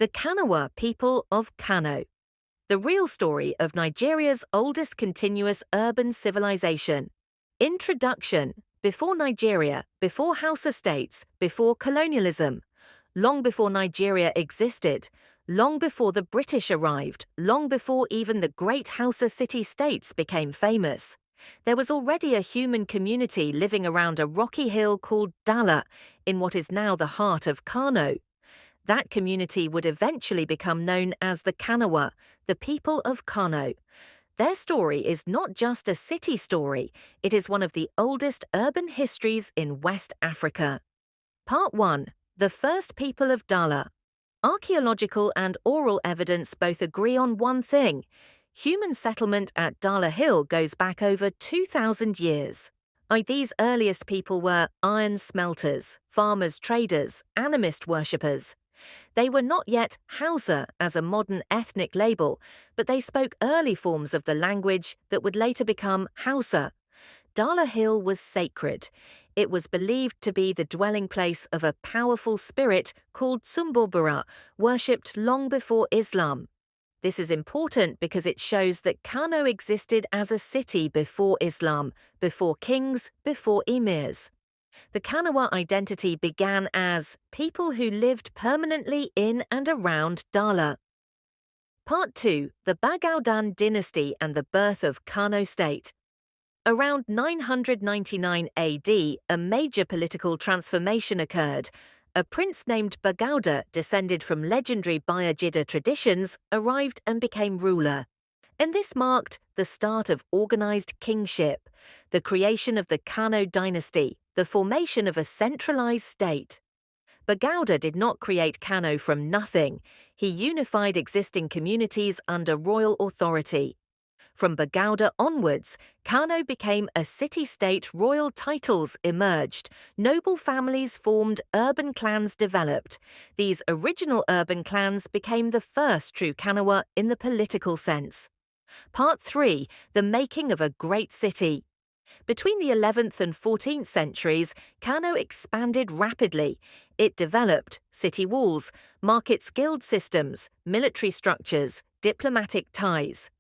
The Kanawa people of Kano. The real story of Nigeria's oldest continuous urban civilization. Introduction. Before Nigeria, before Hausa states, before colonialism, long before Nigeria existed, long before the British arrived, long before even the great Hausa city-states became famous, there was already a human community living around a rocky hill called Dala, in what is now the heart of Kano. That community would eventually become known as the Kanawa, the people of Kano. Their story is not just a city story, it is one of the oldest urban histories in West Africa. Part 1. The First People of Dala. Archaeological and oral evidence both agree on one thing. Human settlement at Dala Hill goes back over 2,000 years. These earliest people were iron smelters, farmers, traders, animist worshippers. They were not yet Hausa as a modern ethnic label, but they spoke early forms of the language that would later become Hausa. Dala Hill was sacred. It was believed to be the dwelling place of a powerful spirit called Sumburbura, worshipped long before Islam. This is important because it shows that Kano existed as a city before Islam, before kings, before emirs. The Kanawa identity began as people who lived permanently in and around Dala. Part 2. The Bagauda dynasty and the birth of Kano State. Around 999 AD, a major political transformation occurred. A prince named Bagauda, descended from legendary Bayajida traditions, arrived and became ruler. And this marked the start of organized kingship, the creation of the Kano dynasty, the formation of a centralized state. Bagauda did not create Kano from nothing. He unified existing communities under royal authority. From Bagauda onwards, Kano became a city-state. Royal titles emerged, noble families formed, urban clans developed. These original urban clans became the first true Kanawa in the political sense. Part 3. The making of a great city. Between the 11th and 14th centuries, Kano expanded rapidly. It developed city walls, markets, guild systems, military structures, diplomatic ties.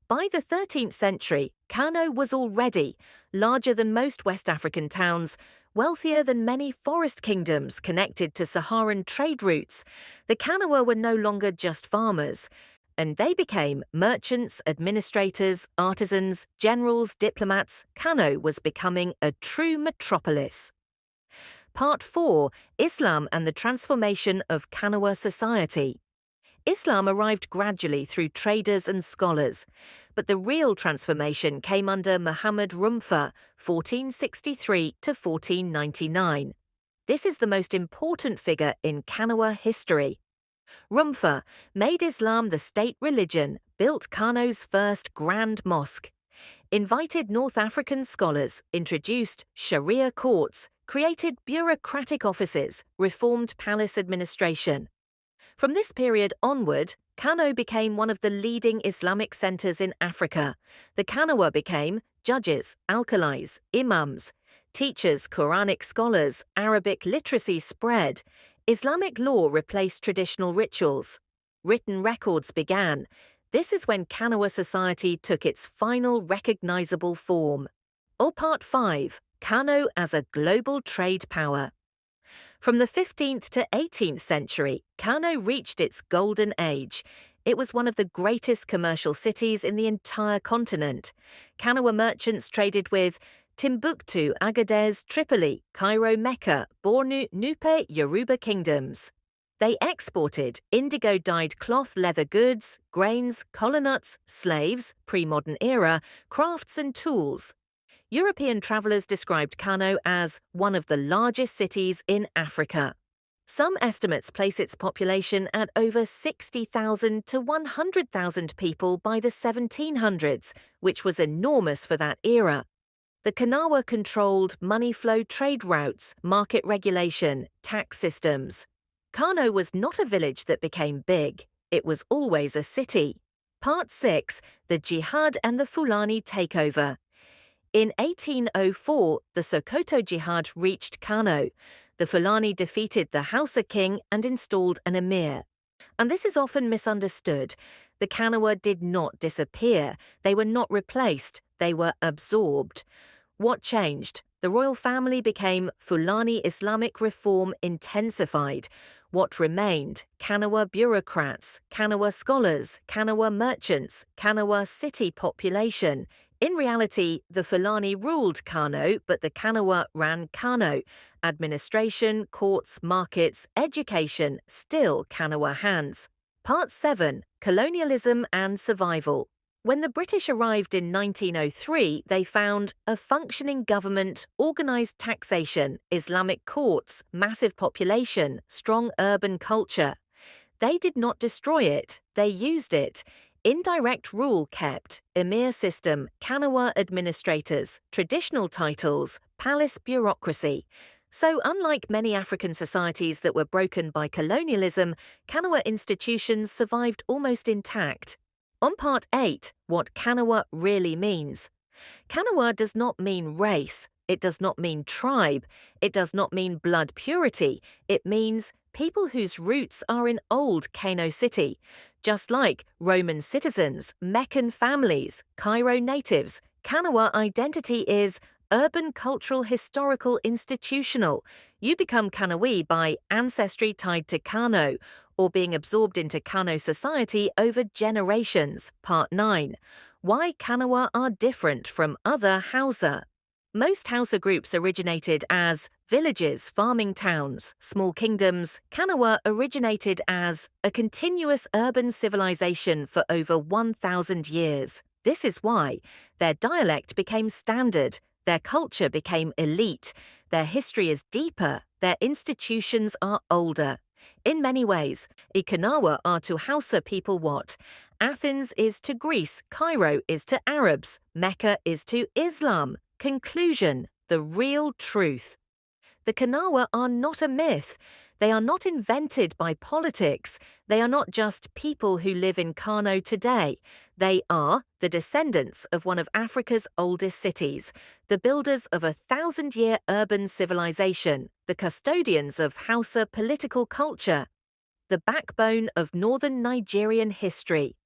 By the 13th century, Kano was already larger than most West African towns, wealthier than many forest kingdoms connected to Saharan trade routes. The Kanawa were no longer just farmers, and they became merchants, administrators, artisans, generals, diplomats. Kano was becoming a true metropolis. Part 4. Islam and the transformation of Kanawa society. Islam arrived gradually through traders and scholars, but the real transformation came under Muhammad Rumfa, 1463 to 1499. This is the most important figure in Kanawa history. Rumfa made Islam the state religion, built Kano's first grand mosque, invited North African scholars, introduced Sharia courts, created bureaucratic offices, reformed palace administration. From this period onward, Kano became one of the leading Islamic centers in Africa. The Kanawa became judges, alkalis, imams, teachers, Quranic scholars, Arabic literacy spread. Islamic law replaced traditional rituals. Written records began. This is when Kanawa society took its final recognizable form. Part 5. Kano as a global trade power. From the 15th to 18th century, Kano reached its golden age. It was one of the greatest commercial cities in the entire continent. Kanawa merchants traded with Timbuktu, Agadez, Tripoli, Cairo, Mecca, Bornu, Nupe, Yoruba kingdoms. They exported indigo-dyed cloth, leather goods, grains, kola nuts, slaves, pre-modern era, crafts and tools. European travelers described Kano as one of the largest cities in Africa. Some estimates place its population at over 60,000 to 100,000 people by the 1700s, which was enormous for that era. The Kanawa controlled money flow, trade routes, market regulation, tax systems. Kano was not a village that became big. It was always a city. Part 6. The Jihad and the Fulani takeover. In 1804, the Sokoto Jihad reached Kano. The Fulani defeated the Hausa king and installed an emir. And this is often misunderstood. The Kanawa did not disappear. They were not replaced. They were absorbed. What changed? The royal family became Fulani. Islamic reform intensified. What remained? Kanawa bureaucrats, Kanawa scholars, Kanawa merchants, Kanawa city population. In reality, the Fulani ruled Kano, but the Kanawa ran Kano. Administration, courts, markets, education, still Kanawa hands. Part 7. Colonialism and Survival. When the British arrived in 1903, they found a functioning government, organised taxation, Islamic courts, massive population, strong urban culture. They did not destroy it, they used it. Indirect rule kept, emir system, Kanawa administrators, traditional titles, palace bureaucracy. So unlike many African societies that were broken by colonialism, Kanawa institutions survived almost intact. On Part 8, what Kanawa really means. Kanawa does not mean race, it does not mean tribe, it does not mean blood purity, it means people whose roots are in old Kano City, just like Roman citizens, Meccan families, Cairo natives. Kanawa identity is urban, cultural, historical, institutional. You become Kanawi by ancestry tied to Kano, or being absorbed into Kano society over generations. Part 9. Why Kanawa are different from other Hausa. Most Hausa groups originated as villages, farming towns, small kingdoms. Kanawa originated as a continuous urban civilization for over 1,000 years. This is why their dialect became standard, their culture became elite, their history is deeper, their institutions are older. In many ways, Kanawa are to Hausa people what Athens is to Greece, Cairo is to Arabs, Mecca is to Islam. Conclusion: the real truth. The Kanawa are not a myth. They are not invented by politics. They are not just people who live in Kano today. They are the descendants of one of Africa's oldest cities, the builders of a 1,000-year urban civilization, the custodians of Hausa political culture, the backbone of northern Nigerian history.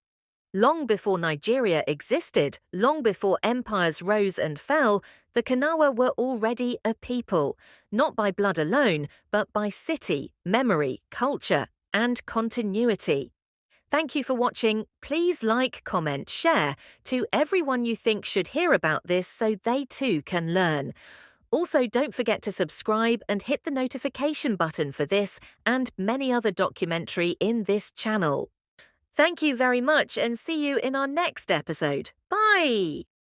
Long before Nigeria existed, long before empires rose and fell, the Kanawa were already a people, not by blood alone, but by city, memory, culture, and continuity. Thank you for watching. Please like, comment, share to everyone you think should hear about this so they too can learn. Also, don't forget to subscribe and hit the notification button for this and many other documentary in this channel. Thank you very much and see you in our next episode. Bye!